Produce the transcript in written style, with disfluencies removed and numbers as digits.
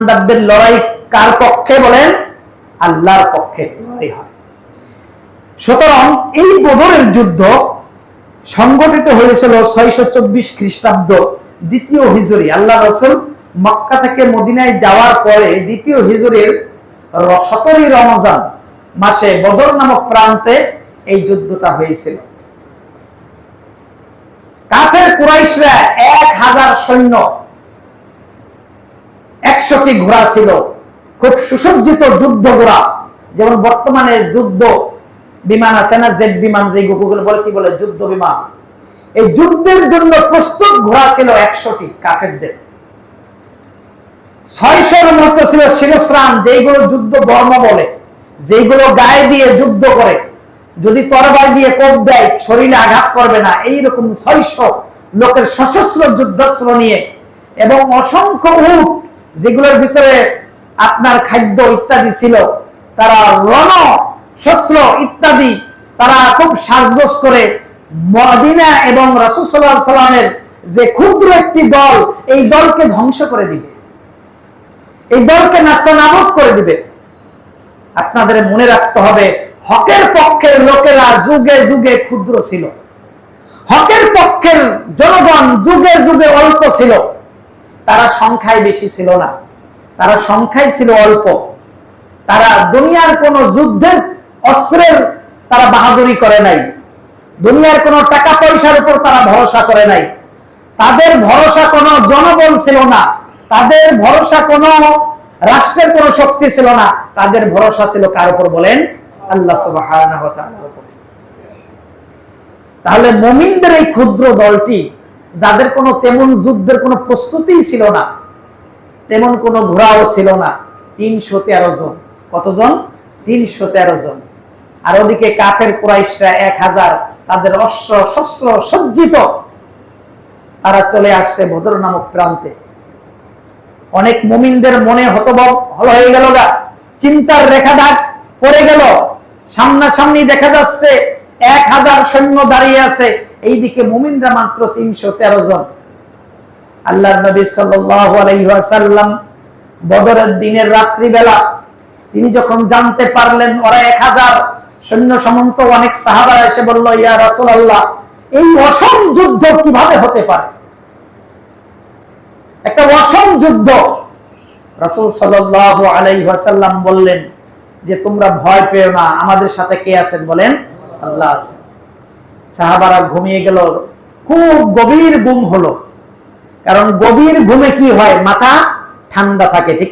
ইমানদারদের লড়াই কার পক্ষে বলেন? আল্লাহর পক্ষে লড়াই হয়। সুতরাং এই বদরের যুদ্ধ সংগঠিত হয়েছিল 624 খ্রিস্টাব্দ দ্বিতীয় হিজরি। আল্লাহ রাসূল মক্কা থেকে মদিনায় যাওয়ার পরে দ্বিতীয় হিজরির 17 রমজান মাসে বদর নামক প্রান্তে এই যুদ্ধটা হয়েছিল। কাফের কুরাইশরা 1000 সৈন্য, 100টি ঘোড়া ছিল, খুব সুসজ্জিত যুদ্ধ ঘোড়া, যেমন বর্তমানে যুদ্ধ বিমান আছে না, জেট বিমান, যে গুগল বলে কি বলে যুদ্ধ বিমান, এই যুদ্ধের জন্য প্রস্তুত ঘোড়া ছিল 100টি কাফেরদের। 600-র মতো ছিল শিরস্ত্রাণ, যেগুলো যুদ্ধ বর্ম বলে, যেগুলো গায়ে দিয়ে যুদ্ধ করে, যদি তরবারি দিয়ে কোপ দেয় শরীরে আঘাত করবে না, এইরকম 600 লোকের সশস্ত্র যুদ্ধাস্ত্র নিয়ে, এবং অসংখ্য উট যেগুলোর ভিতরে আপনার খাদ্য ইত্যাদি ছিল, তারা রণ শস্ত্র ইত্যাদি তারা খুব সাজগোজ করে মদিনা এবং রাসূল সাল্লাল্লাহু আলাইহি সাল্লামের যে ক্ষুদ্র একটি দল, এই দলকে ধ্বংস করে দিবে, এই দলকে নাস্তানাবুদ করে দিবে। আপনাদের মনে রাখতে হবে, হকের পক্ষের লোকেরা যুগে যুগে ক্ষুদ্র ছিল, হকের পক্ষের জনগণ যুগে যুগে অল্প ছিল, তারা সংখ্যায় বেশি ছিল না, তারা সংখ্যায় ছিল অল্প। তারা দুনিয়ার কোন যুদ্ধের অস্ত্রের তারা বাহাদুরি করে নাই, দুনিয়ার কোন টাকা পয়সার উপর তারা ভরসা করে নাই, তাদের ভরসা কোন জনবল ছিল না, তাদের ভরসা কোন রাষ্ট্রের কোন শক্তি ছিল না, তাদের ভরসা ছিল কার উপর বলেন? আল্লাহ সুবহানাহু ওয়া তাআলার উপর। তাহলে মুমিনদের এই ক্ষুদ্র দলটি, যাদের কোনো তেমন যুদ্ধের কোনো প্রস্তুতি ছিল না, তেমন কোনো ঘোড়াও ছিল না, 313 জন। কতজন? 313 জন। আর ওদিকে কাফের কুরাইশরা 1000, তাদের অস্ত্র শস্ত্র সজ্জিত, তারা চলে আসছে বদর নামক প্রান্তে। অনেক মুমিনদের মনে হতভম্ব হয়ে গেল, চিন্তার রেখা দাগ পড়ে গেল। সামনাসামনি দেখা যাচ্ছে 1000 সৈন্য দাঁড়িয়ে আছে, এইদিকে মুমিনরা মাত্র 313 জন। আল্লাহর নবী সাল্লাল্লাহু আলাইহি ওয়াসাল্লাম বদরের দিনের রাত্রিবেলা তিনি যখন জানতে পারলেন ওরা 1000 সৈন্য সামন্ত, অনেক সাহাবারা এসে বলল, ইয়া রাসূলুল্লাহ, এই অসম যুদ্ধ কিভাবে হতে পারে? একটা অসম যুদ্ধ। রাসূল সাল্লাল্লাহু আলাইহি ওয়াসাল্লাম বললেন যে তোমরা ভয় পেও না, আমাদের সাথে কে আছেন বলেন? আল্লাহ আছেন। সাহাবারা ঘুমিয়ে গেল, খুব গভীর ঘুম হলো, কারণ গভীর ঘুমে কি হয়? মাথা ঠান্ডা থাকে, ঠিক